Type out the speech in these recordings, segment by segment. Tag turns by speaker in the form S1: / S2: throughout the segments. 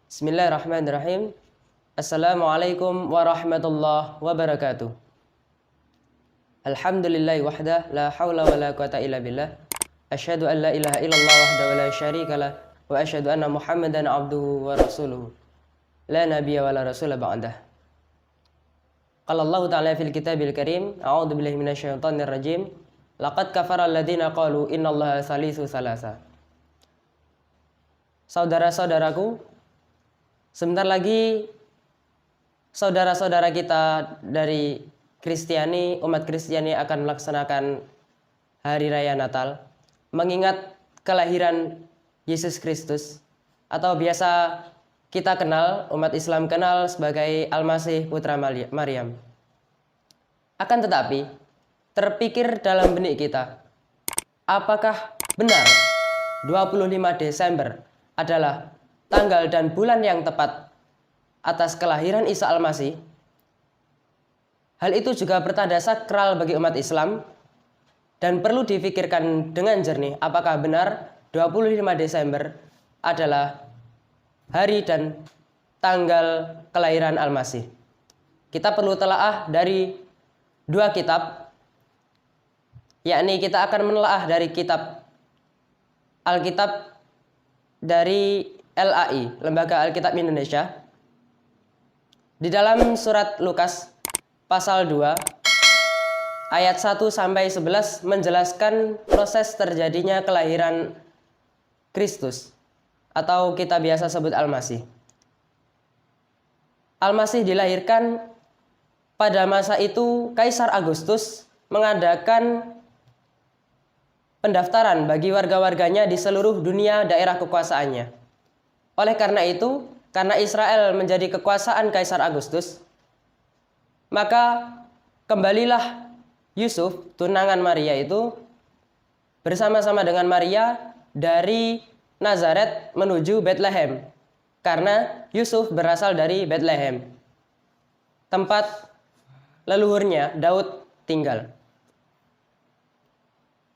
S1: Bismillahirrahmanirrahim. Assalamualaikum warahmatullahi wabarakatuh. Alhamdulillahi wahdah, la hawla wa la quwata illa billah. Asyhadu an la ilaha illallah wahdahu la syarikalah wa asyhadu anna Muhammadan abduhu wa rasuluhu. La nabiyya wa la rasula ba'dah. Qala Allah ta'ala fil kitabil karim, a'udzu billahi minasyaitonir rajim. Laqad kafara alladziina qalu innallaha salisu salasa. Saudara-saudaraku, sebentar lagi saudara-saudara kita dari Kristiani, umat Kristiani akan melaksanakan Hari Raya Natal, mengingat kelahiran Yesus Kristus, atau biasa kita kenal, umat Islam kenal sebagai Al-Masih Putra Maryam. Akan tetapi, terpikir dalam benak kita, apakah benar 25 Desember adalah tanggal dan bulan yang tepat atas kelahiran Isa Al-Masih? Hal itu juga bertanda sakral bagi umat Islam dan perlu difikirkan dengan jernih apakah benar 25 Desember adalah hari dan tanggal kelahiran Al-Masih. Kita perlu telaah dari dua kitab, yakni kita akan menelaah dari kitab Alkitab dari LAI, Lembaga Alkitab Indonesia. Di dalam surat Lukas pasal 2 ayat 1 sampai 11 menjelaskan proses terjadinya kelahiran Kristus, atau kita biasa sebut Al-Masih. Al-Masih dilahirkan pada masa itu Kaisar Agustus mengadakan pendaftaran bagi warga-warganya di seluruh dunia daerah kekuasaannya. Oleh karena itu, karena Israel menjadi kekuasaan Kaisar Agustus, maka kembalilah Yusuf, tunangan Maria itu, bersama-sama dengan Maria dari Nazaret menuju Bethlehem, karena Yusuf berasal dari Bethlehem, tempat leluhurnya Daud tinggal.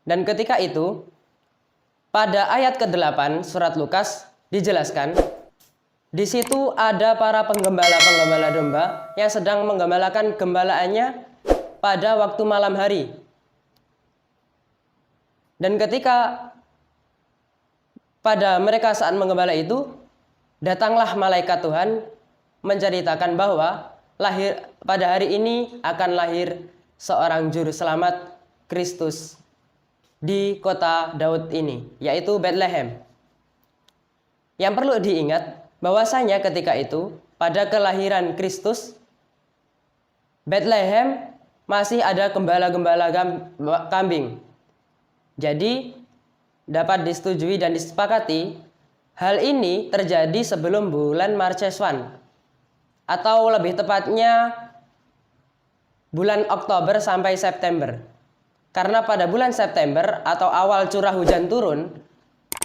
S1: Dan ketika itu, pada ayat ke-8 surat Lukas dijelaskan, di situ ada para penggembala-penggembala domba yang sedang menggembalakan gembalaannya pada waktu malam hari. Dan ketika pada mereka saat menggembala itu, datanglah malaikat Tuhan menceritakan bahwa pada hari ini akan lahir seorang juru selamat, Kristus, di kota Daud ini, yaitu Bethlehem. Yang perlu diingat bahwasanya ketika itu, pada kelahiran Kristus, Bethlehem masih ada gembala-gembala kambing. Jadi dapat disetujui dan disepakati hal ini terjadi sebelum bulan Marcheswan, atau lebih tepatnya bulan Oktober sampai September. Karena pada bulan September atau awal curah hujan turun,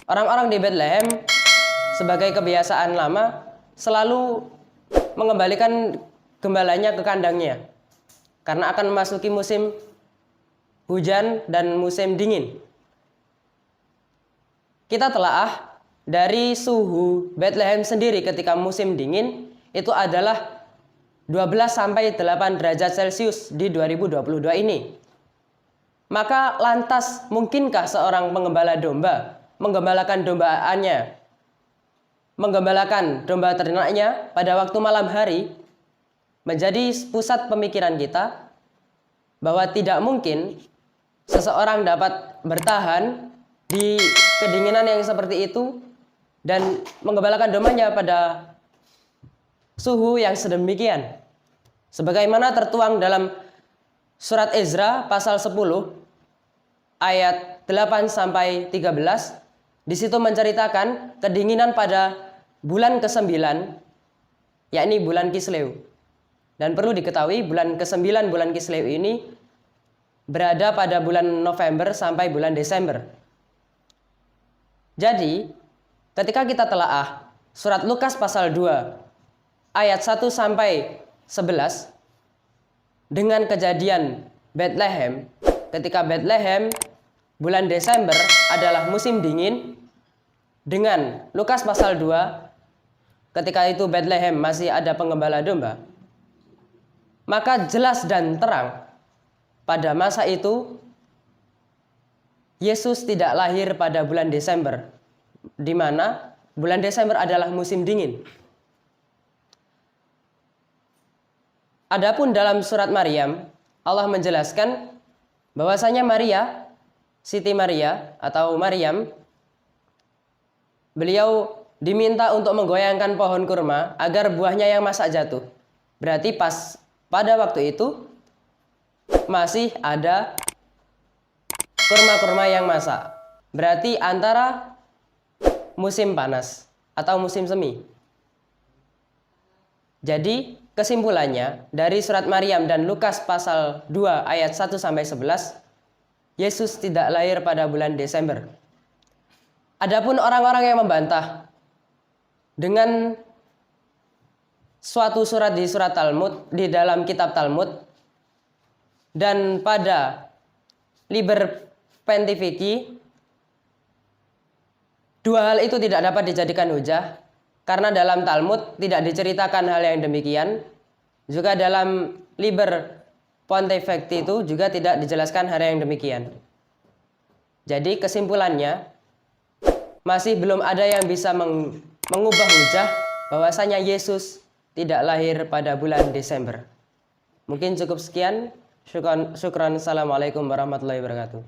S1: orang-orang di Bethlehem sebagai kebiasaan lama selalu mengembalikan gembalanya ke kandangnya, karena akan memasuki musim hujan dan musim dingin. Kita telaah dari suhu Bethlehem sendiri ketika musim dingin itu adalah 12 sampai 8 derajat Celcius di 2022 ini. Maka lantas mungkinkah seorang pengembala domba menggembalakan dombaannya, menggembalakan domba ternaknya pada waktu malam hari? Menjadi pusat pemikiran kita bahwa tidak mungkin seseorang dapat bertahan di kedinginan yang seperti itu dan menggembalakan dombanya pada suhu yang sedemikian. Sebagaimana tertuang dalam surat Ezra pasal 10 ayat 8 sampai 13, di situ menceritakan kedinginan pada bulan ke-9, yakni bulan Kisleu. Dan perlu diketahui bulan ke-9 bulan Kisleu ini berada pada bulan November sampai bulan Desember. Jadi, ketika kita telaah surat Lukas pasal 2 ayat 1 sampai 11 dengan kejadian Bethlehem, ketika Bethlehem bulan Desember adalah musim dingin, dengan Lukas pasal 2 ketika itu Bethlehem masih ada penggembala domba, maka jelas dan terang pada masa itu Yesus tidak lahir pada bulan Desember, di mana bulan Desember adalah musim dingin. Adapun dalam surat Maryam, Allah menjelaskan bahwasanya Maria, Siti Maria atau Maryam, beliau diminta untuk menggoyangkan pohon kurma agar buahnya yang masak jatuh. Berarti pada waktu itu masih ada kurma-kurma yang masak. Berarti antara musim panas atau musim semi. Jadi kesimpulannya dari surat Maryam dan Lukas pasal 2 ayat 1 sampai 11, Yesus tidak lahir pada bulan Desember. Adapun orang-orang yang membantah dengan suatu surat di surat Talmud, di dalam kitab Talmud, dan pada Liber Pontifici, dua hal itu tidak dapat dijadikan hujah, karena dalam Talmud tidak diceritakan hal yang demikian. Juga dalam Liber Pontifici itu juga tidak dijelaskan hal yang demikian. Jadi kesimpulannya, masih belum ada yang bisa mengubah hujah bahwasanya Yesus tidak lahir pada bulan Desember. Mungkin cukup sekian. Syukran. Assalamualaikum warahmatullahi wabarakatuh.